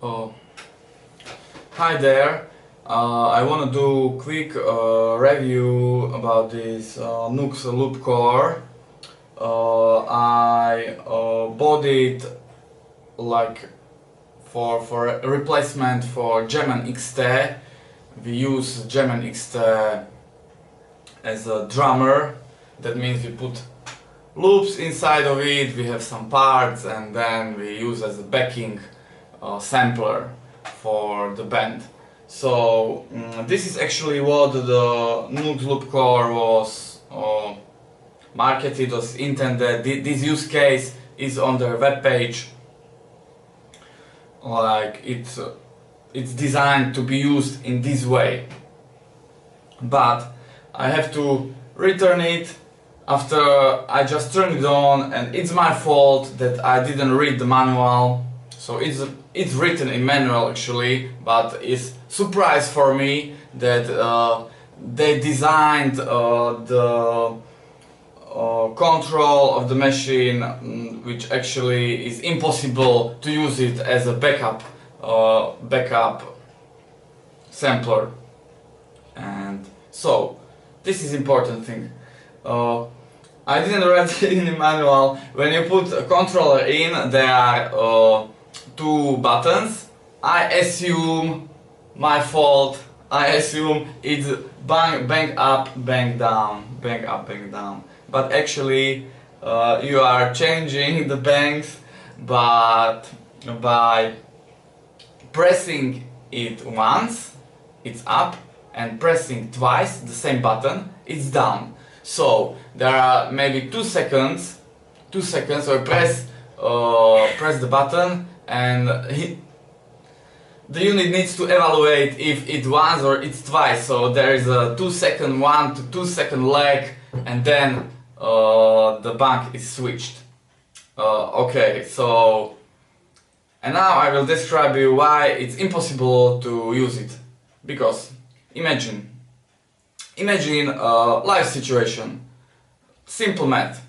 Oh, hi there. I want to do quick review about this NUX Loop Core. I bought it like for a replacement for German XT. We use German XT as a drummer. That means we put loops inside of it, we have some parts, and then we use as a backing sampler for the band. So this is actually what the NUX Loop Core was marketed, was intended. This use case is on their web page. Like it's designed to be used in this way, but I have to return it after I just turned it on, and it's my fault that I didn't read the manual. So it's written in manual actually, but it's surprise for me that they designed the control of the machine, which actually is impossible to use it as a backup sampler. And so this is important thing. I didn't read it in the manual. When you put a controller in, there are two buttons. I assume, my fault, I assume it's bang up, bang down, bang up, bang down. But actually you are changing the bangs, but by pressing it once, it's up, and pressing twice the same button, it's down. So there are maybe 2 seconds, so press the button, and the unit needs to evaluate if it's once or it's twice. So there is a 2 second, 1 to 2 second lag, and then the bank is switched. Okay, so and now I will describe you why it's impossible to use it. Because imagine a live situation, simple math.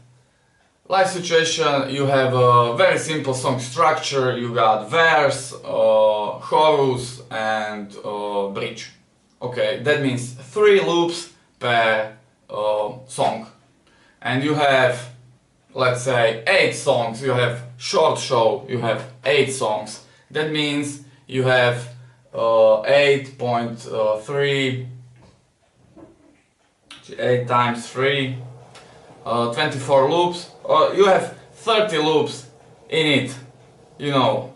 Live situation, you have a very simple song structure. You got verse, chorus, and bridge. Okay, that means 3 loops per song. And you have, let's say, 8 songs. You have short show, you have 8 songs. That means you have 8.3, 8 times 3, 24 loops. You have 30 loops in it. You know,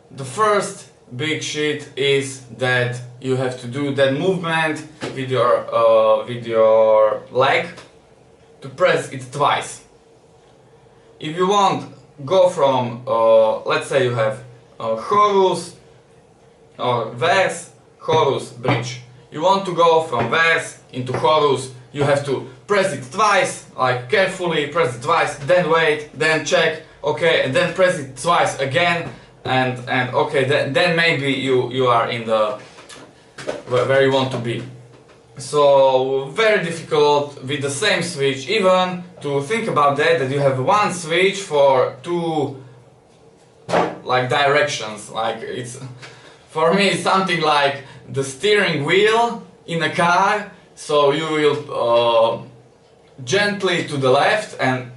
the first big shit is that you have to do that movement with your leg to press it twice. If you want go from let's say you have chorus or verse, chorus, bridge. You want to go from verse into chorus, you have to press it twice, like carefully press it twice, then wait, then check, okay, and then press it twice again, and okay, then maybe you are in the where you want to be. So very difficult with the same switch, even to think about that you have one switch for 2 like directions. Like it's, for me, it's something like the steering wheel in a car. So you will gently to the left, and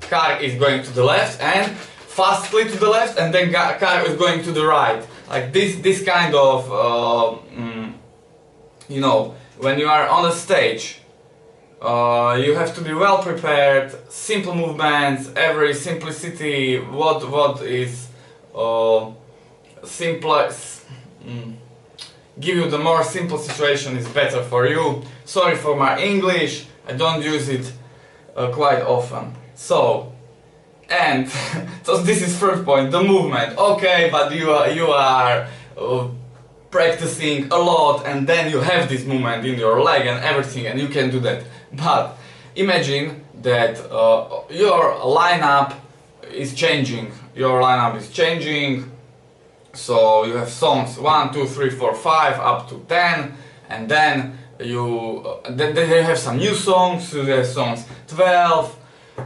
car is going to the left, and fastly to the left, and then car is going to the right. Like this kind of you know, when you are on a stage, you have to be well prepared, simple movements, every simplicity, what is simpler, give you the more simple situation is better for you. Sorry for my English, I don't use it quite often. So, and so this is first point, the movement. Okay, but you are practicing a lot, and then you have this movement in your leg and everything, and you can do that. But imagine that your lineup is changing. So you have songs 1, 2, 3, 4, 5 up to 10, and then you have some new songs. You have songs 12,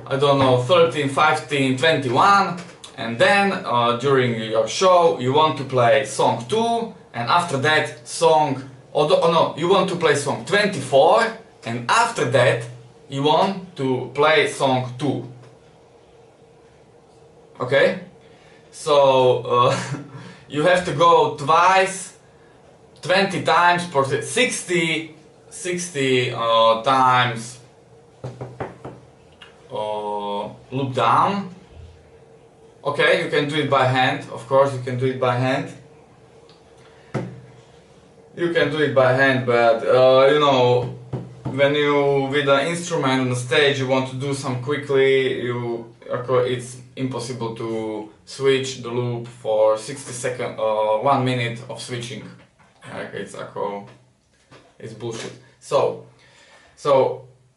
I don't know, 13, 15, 21, and then during your show you want to play song 2, and after that song, oh no, you want to play song 24, and after that you want to play song 2. Okay? So you have to go twice, 20 times per 60 times loop down. Okay, you can do it by hand, of course you can do it by hand. You can do it by hand, but you know, when you with an instrument on the stage you want to do some quickly, it's impossible to switch the loop for 60 seconds, 1 minute of switching. Like it's bullshit. So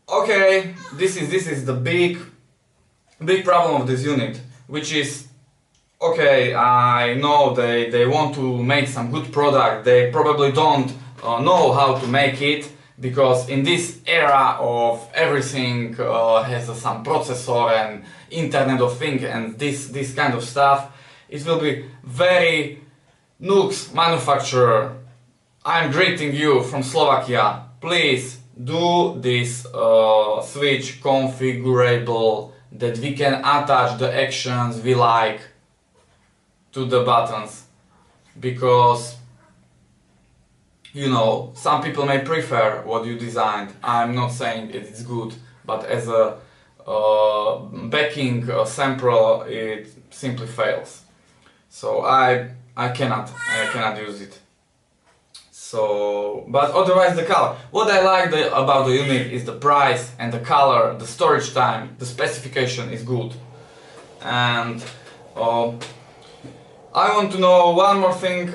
okay, this is the big problem of this unit, which is, okay, I know they want to make some good product, they probably don't know how to make it, because in this era of everything has some processor and Internet of Things and this kind of stuff, it will be very NUX manufacturer. I'm greeting you from Slovakia. Please do this switch configurable, that we can attach the actions we like to the buttons, because you know, some people may prefer what you designed. I'm not saying it's good, but as a backing sample it simply fails. So I cannot use it. So, but otherwise the color. What I like about the unit is the price and the color, the storage time, the specification is good. And I want to know one more thing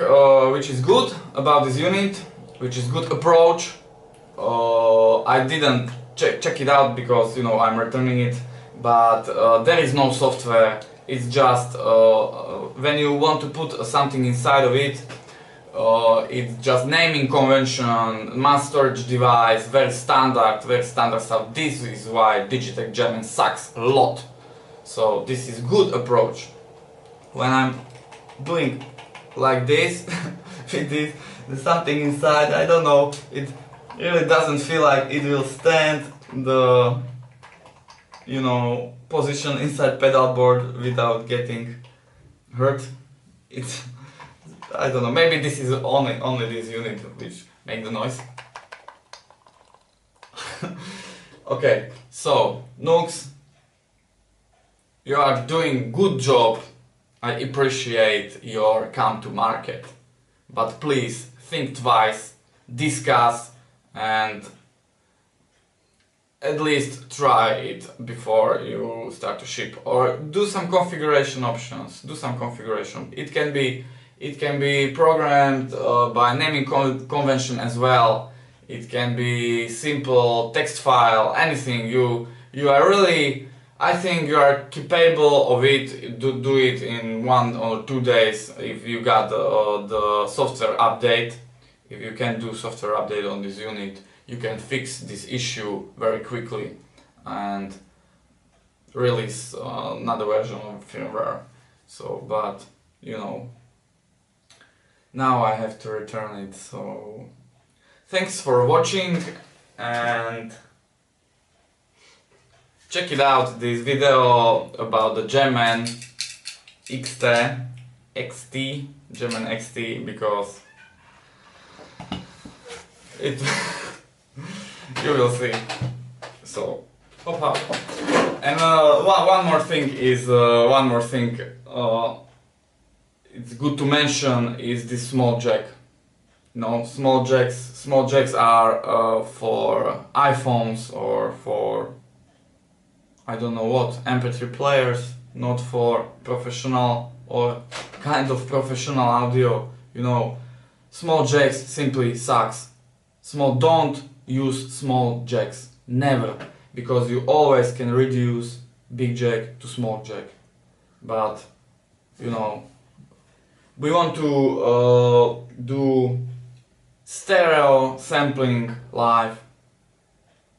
which is good about this unit, which is good approach. I didn't check it out because, you know, I'm returning it, but there is no software. It's just when you want to put something inside of it, it's just naming convention, mass storage device, very standard stuff. This is why Digitech German sucks a lot. So this is good approach. When I'm doing like this with this, there's something inside, I don't know, it really doesn't feel like it will stand the, you know, position inside pedal board without getting hurt. It's, I don't know, maybe this is only this unit which make the noise. Okay, so NUX, you are doing good job. I appreciate your come to market, but please think twice, discuss, and at least try it before you start to ship, or do some configuration options. Do some configuration. It can be programmed by naming convention as well. It can be simple text file, anything. You are really, I think you are capable of it. Do it in 1 or 2 days if you got the software update. If you can do software update on this unit, you can fix this issue very quickly and release another version of firmware. So, but you know, now I have to return it. So thanks for watching, and check it out, this video about the German XT, German XT, because it you will see. So hop. And one more thing is it's good to mention is this small jack. No, small jacks are for iPhones or for I don't know what, MP3 players, not for professional or kind of professional audio. You know, small jacks simply sucks. Don't use small jacks, never, because you always can reduce big jack to small jack. But you know, we want to do stereo sampling live,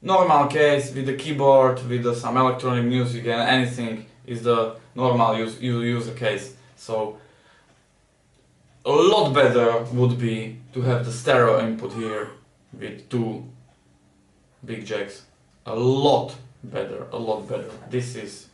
normal case with the keyboard, with some electronic music and anything. is the normal user case. So a lot better would be to have the stereo input here with two big jacks. A lot better, a lot better. This is